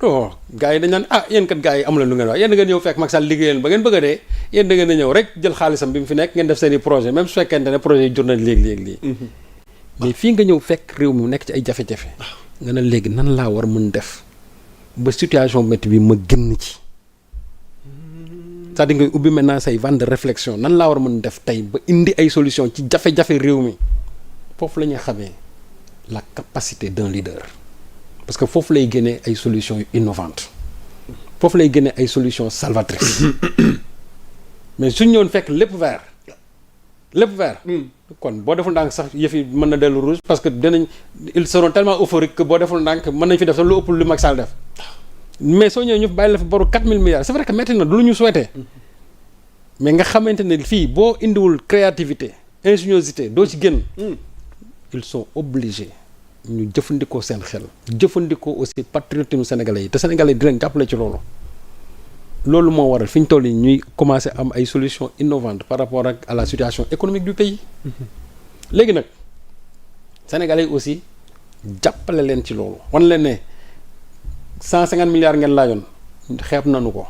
non gars yi dañ naan yéen kat gars yi amu leen lu ngeen wax yéen da ngeen ñëw fekk Macky Sall liggéeyal ba ngeen bëgg a dee yéen da ngeen a ñëw rek jël xaalisam bi mu fi nekk ngeen def seen i projet même su fekkente ne projet yi jur na léegi mais fii nga ñëw fekk réew mi nekk ci ay jafe-jafe nga ne léegi nan laa war mën def ba situation métti bi ma génn ci c'est-à-dire ngay ubbi maintenant say vente de réflexion nan laa war mën def tey ba indi ay solution ci jafe-jafe réew mi foofu la ñuy xamee la capacité d'un leader parce que foofu lay génnee ay solutions yu innovantes foofu lay génnee ay solutions salvatrices mais suñ ñëwoon fekk lépp vert kon boo deful ndànk sax yëf yi mën na dellu rouge parce que ils seront tellement euphoriques que boo deful ndànk mën nañ fi def sax lu ëpp lu Macky Sall def mais soo ñëwee ñu bàyyi la fa boru 4000 milliards c'est vrai que métti na du lu ñu souhaité mais nga xamante ne fii boo indiwul créativité ingéniosité doo ci génn ils sont obligés ñu jëfandikoo seen xel jëfandikoo aussi patriotisme sénégalais yi te sénégalais yi di leen jàppale ci loolu moo waral fi ñu toll yi ñuy commencé am ay solutions innovantes par rapport ak à la situation économique du pays léegi nag sénégalais yi aussi jàppale leen ci loolu wan leen ne 150 milliards ngeen laajoon xeeb nañu ko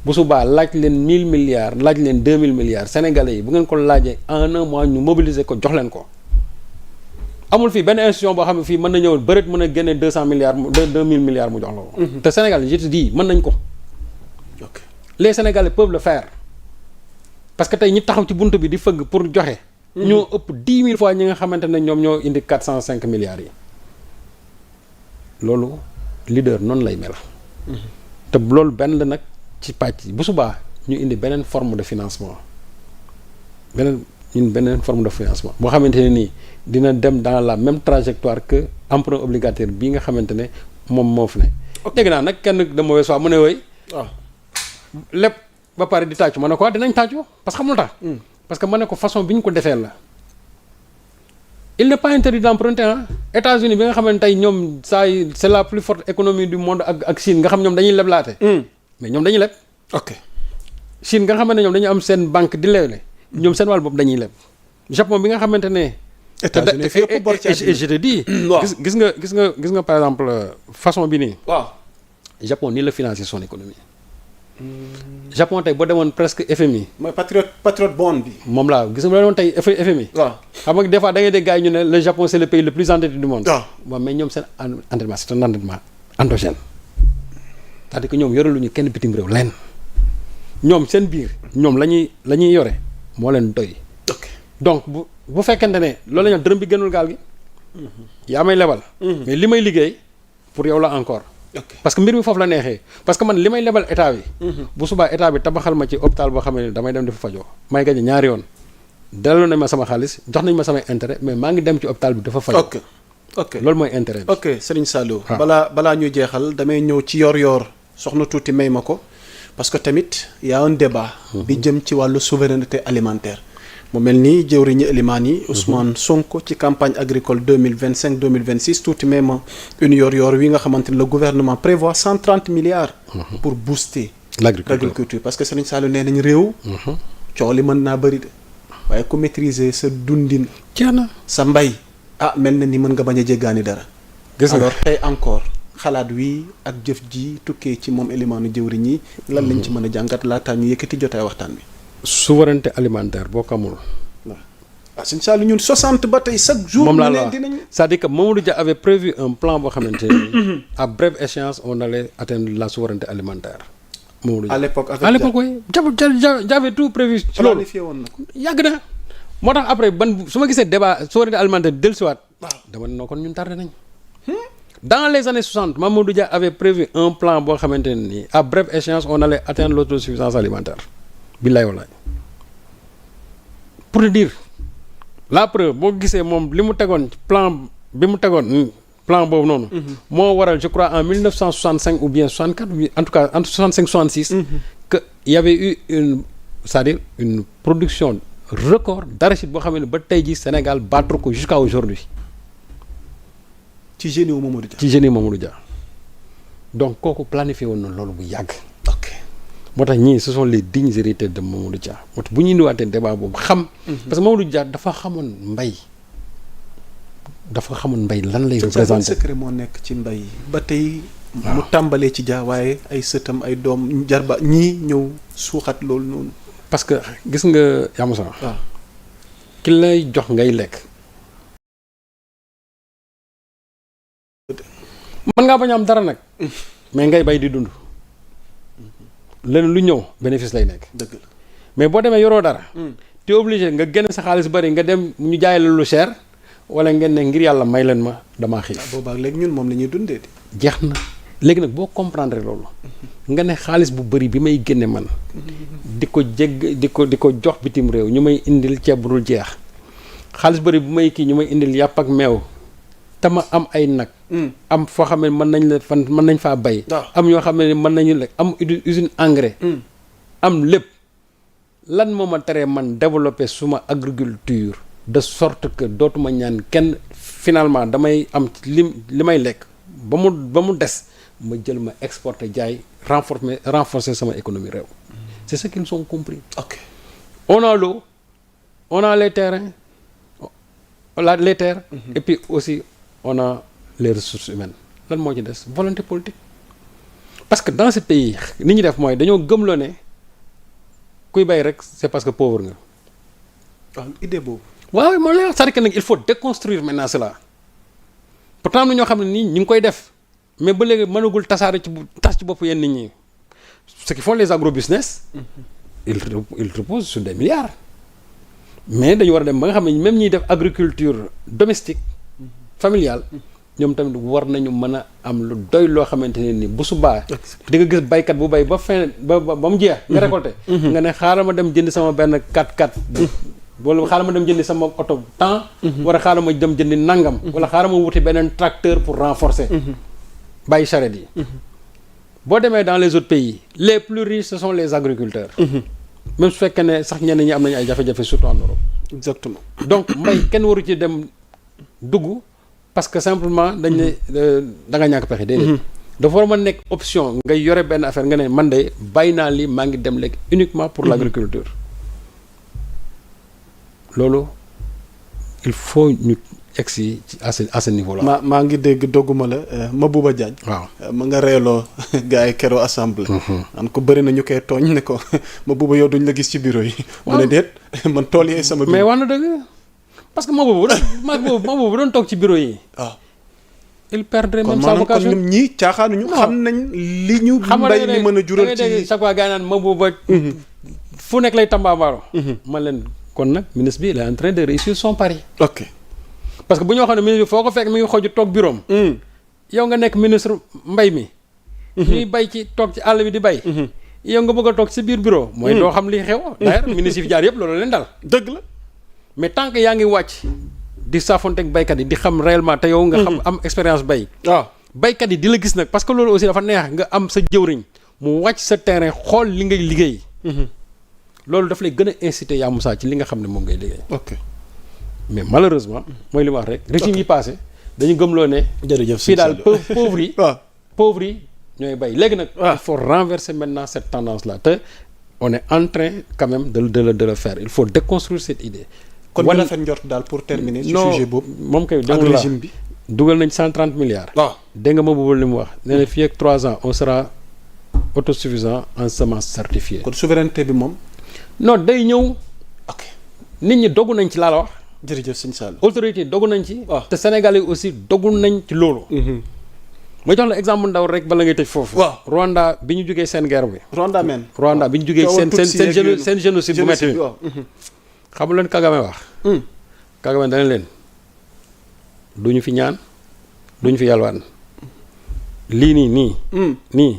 bu subaa laaj leen 1000 milliards laaj leen 2000 milliards sénégalais yi bu ngeen ko laajee en un mois ñu mobiliser ko jox leen ko amul fii benn institution boo xam ne fii mën na ñëw bëreet mën a génne 200 milliards 2000 milliards mu jox la ko te Sénégal je te dis mën nañ ko les Sénégalais peuvent le faire parce que tey ñi taxaw ci bunt bi di fëgg pour joxe ñoo ëpp 10 000 fois ñi nga xamante ne ñoom ñoo indi 405 milliards yi loolu leader noonu lay mel te loolu benn la nag ci pàcc bu subaa ñu indi beneen forme de financement beneen forme de financement boo xamante ne nii dina dem dans la même trajectoire que emprunt obligataire bii nga xamante ne moom moo fi ne dégg naa nag kenn de mauvaise foi mu ne woy waaw lépp ba pare di tàccu ma ne ko dinañ tàccu parce que xamul tax parce que ma ne ko façon bi ñu ko defee la il n'est pas interdit d'emprunter États-Unis bi nga xam ne tey ñoom c'est la plus forte économie du monde ak Chine nga xam ñoom dañuy leblaate mais ñoom dañuy leb ok Chine nga xamante ne ñoom dañuy am seen banque di leble ñoom seen wàll boobu dañuy leb Japon bi nga xamante ne États-Unis fi ëpp bor ci àddina je te dis gis nga par exemple façon bi nii waaw Japon nii la financer son économie Japon tey boo demoon presque FMI mooy patriote bond bi moom laa gis nga boo demoon tey FMI waaw xam nga des fois da ngay dégg gars yi ñu ne le Japon c'est le pays le plus endetté du monde waaw mais ñoom seen endettement c'est un endettement endogène c'est-à-dire que ñoom yoreluñu kenn bitim réew leen ñoom seen biir ñoom la ñuy yore moo leen doy donc bu fekkente ne loolu la ñu dërëm bi gënul gaal gi yaa may lebal mais li may liggéey pour yow la encore parce que mbir mi foofu la neexee parce que man li may lebal état bi bu subaa état bi tabaxal ma ci hôpital boo xam ne damay dem dafa fajoo may gañe ñaari yoon delloo nañ ma sama xaalis jox nañ ma samay intérêt mais maa ngi dem ci hôpital bi dafa fajoo ok loolu mooy intérêt bi ok Serigne Saliou balaa ñu jeexal damay ñëw ci yor soxna tuuti may ma ko parce que tamit y a un débat bi jëm ci wàllu souveraineté alimentaire mu mel ni jëwriñu Elimaan yi Ousmane Sonko ci campagne agricole 2025-2026 tuuti may ma une yor wi nga xamante ne le gouvernement prévoit 130 milliards pour booster l'agriculture parce que Serigne Saliou nee nañ réew coow li mën naa bëri de waaye ku maîtriser sa dundin sa mbay mel na ni mën nga bañ a jéggaani dara alors tey encore xalaat wi ak jëf ji tukkee ci moom Elimaanu jëwriñ yi lan lañ ci mën a jàngat laataa ñu yëkkati jotaay waxtaan bi souveraineté alimentaire boo ko amul Serigne Saliou ñun 60 ba tey chaque jour moom laa la wax c'est-à-dire que Mamadou Dia avait prévu un plan boo xamante ni à brève échéance on allait atteindre la souveraineté alimentaire Mamadou Dia à l'époque oui j'avais tout prévu ci loolu planifié woon na ko yàgg na moo tax après su ma gisee débat souveraineté alimentaire dellusiwaat dama ne noo kon ñun tardé nañ dans les années 60 Mamadou Dia avait prévu un plan boo xamante ne nii à brève échéance on allait atteindre l'autosuffisance alimentaire billaay wallaay pour te dire la preuve boo gisee moom li mu tegoon plan bi mu tegoon plan boobu noonu moo waral je crois en 1965 ou bien 64 en tout cas entre 65 66 que y avait eu c'est-à-dire une production record d'arachide boo xam ne ba tey ji Sénégal battre ko jusqu'à aujourd'hui ci génie wu Mamadou Dia ci génie Mamadou Dia donc kooku planifié woon na loolu bu yàgg moo tax ñii ce sont les dignes héritiers de Mamadou Dia moo tax bu ñu indiwaatee débat boobu xam parce que Mamadou Dia dafa xamoon mbay lan lay représenté secret moo nekk ci mbay ba tey mu tàmbalee ci Dia waaye ay sëtam ay doom jarba ñii ñëw suuxat loolu noonu. parce que gis nga Yamoussa. waaw ki lay jox ngay lekk. mën ngaa bañ a am dara nag. mais ngay bay di dund. leneen lu ñëw bénéfice lay nekk. dëgg la mais boo demee yoroo dara. te obligé nga génn sa xaalis bari nga dem ñu jaay la lu cher wala ngeen ne ngir yàlla may leen ma damaa xiif. boobaa léegi ñun moom la ñuy dundee. jeex na léegi nag boo comprendre loolu. nga ne xaalis bu bari bi may génne man. di ko di ko jox bitim réew ñu may indil ceeb bu dul jeex. xaalis bari bu may kii ñu may indil yàpp ak meew. te ma am ay nag. am foo xam ne mën nañ faa bay. am ñoo xam ne mën nañu lekk am usine engrais. am lépp lan moo ma teree man développer suma agriculture de sorte que dootuma ñaan kenn finalement damay am li may lekk ba mu des ma jël ma exporter jaay renforcer sama économie réew. c'est ce qu'ils ont compris. ok on a l'eau on a les terrains les terres. et puis aussi on a les ressources humaines lan moo ci des volonté politique. parce que dans ce pays ni ñu def mooy dañoo gëmloo ne kuy bay rek c'est parce que pauvre nga. waaw idée boobu. waaw moo lay wax c'est-à-dire que nag il faut déconstruire maintenant cela pourtant am na ñoo xam ne nii ñu ngi koy def mais ba léegi mënagul tas ci bopp yenn nit ñi ce qui font les agrobusiness. ils reposent sur des milliards. mais dañu war a dem ba nga xam ne même ñiy def agriculture domestique familiale ñoom tamit war nañu mën a am lu doy loo xamante ne ni bu subaa di nga gis baykat bu bay ba fin ba mu jeex nga récolté nga ne xaaral ma dem jëndi sama benn 4x4 wala xaaral ma dem jëndi sama oto temps wala xaaral ma dem jëndi nangam wala xaaral ma wuti beneen tracteur pour renforcer bàyyi charrette yi boo demee dans les autres pays les plus riches ce sont les agriculteurs même su fekkee ne sax ñenn ñi am nañu ay jafe-jafe surtout en Europe. exactement donc mbay kenn waru ci dem dugg parce que simplement dañ ne da nga ñàkk pexe déedéet. dafa war a mën nekk option nga yore benn affaire nga ne man de bàyyi naa lii maa ngi dem léegi uniquement pour l'agriculture. loolu il faut ñu egsi à ce niveau là. maa ngi dégg dogguma la Mabouba Diagne. waaw ma nga reeloo gars yi keroo assemblée. an ko bëri na ñu koy tooñ ne ko Mabouba yow duñ la gis ci bureau yi. mu ne déet man tool yi sama. mais wax na dëgg parce que Mabouba doon toog ci bureau yi. waaw. il perdrait même sa vocation kon ñoom ñii caaxaanuñu. xam nañ li ñu. mbay mi mën a jural ci chaque fois gars yi naan Mabouba fu nekk lay tambaambaaro. man leen kon nag ministre bi il est en train de réussir son pari. ok. parce que bu ñu waxoon ne ministre bi foo ko fekk mi ngi xoju toog bureau am. yow nga nekk ministre mbay mi. ñuy bay ci toog ci àll bi di bay. yow nga bëgg a toog ci biir bureau. mooy doo xam li xew. d'ailleurs ministre yi fi jaar yëpp loolu leen dal. dëgg la. mais tant que yaa ngi wàcc di saafonteeg baykat yi di xam réellement te yow nga xam am expérience bay. waaw baykat yi di la gis nag parce que loolu aussi dafa neex nga am sa jëwriñ mu wàcc sa terrain xool li ngay liggéey. loolu daf lay gën a inciter yaa Moussa ci li nga xam ne moom ngay liggéey. ok. mais malheureusement mooy li ma wax rek régime yi passé dañu gëmloo ne jërëjëf fii daal pauvres yi waaw pauvres yi ñooy bay léegi nag il faut renverser maintenant cette tendance là te on est en train quand même de le faire il faut déconstruire cette idée kon ñu rafet njort daal pour terminer ci sujet boobu moom kay ak régime bi dugal nañ 130 milliards waaw dégg nga ma bubal li mu wax nee na fii ak 3 ans on sera autosuffisant en semences certifiées kon souveraineté bi moom non day ñëw ok nit ñi dogu nañ ci laa la wax jërëjëf sëñ Sall. autorité dogu nañ ci. waaw te Sénégalais aussi dogu nañ ci loolu. ma jox la exemple ndaw rek bala ngay tëj foofu. waaw Rwanda bi ñu jógee seen guerre bi. Rwanda bi ñu jógee seen génocide bu metti bi. xam leen Kagame wax. Kagame dana leen du ñu fi ñaan du ñu fi yalwaan lii nii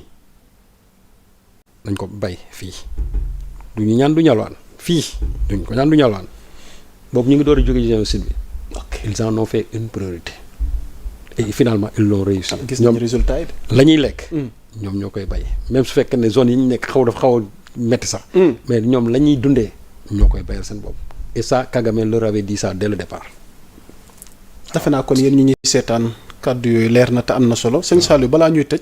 dañ ko bay fii du ñu ñaan du ñu yalwaan fii duñ ko ñaan du ñu yalwaan. boobu ñu ngi door a jóge génocide bi. ok ils en ont fait une priorité. et finalement ils l'ont réussi. gis nañu résultat yi de. la ñuy lekk. ñoom ñoo koy bay même su fekkee ne zone yi ñu nekk dafa xaw a metti sax. mais ñoom la ñuy dundee ñoo koy bayal seen bopp. et ça Kagame leur avait dit ça dès le départ. defe naa kon yéen ñu ñuy seetaan kàddu yooyu leer na te am na solo sëñ Saliou balaa ñuy tëj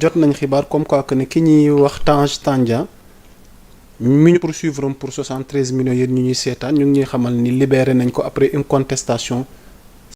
jot nañ xibaar comme quoi que ne ki ñuy wax Tange Tandian mi ñu poursuivre pour 73 millions yéen ñu ñuy seetaan ñu ngi ñuy xamal ni libéré nañ ko après une contestation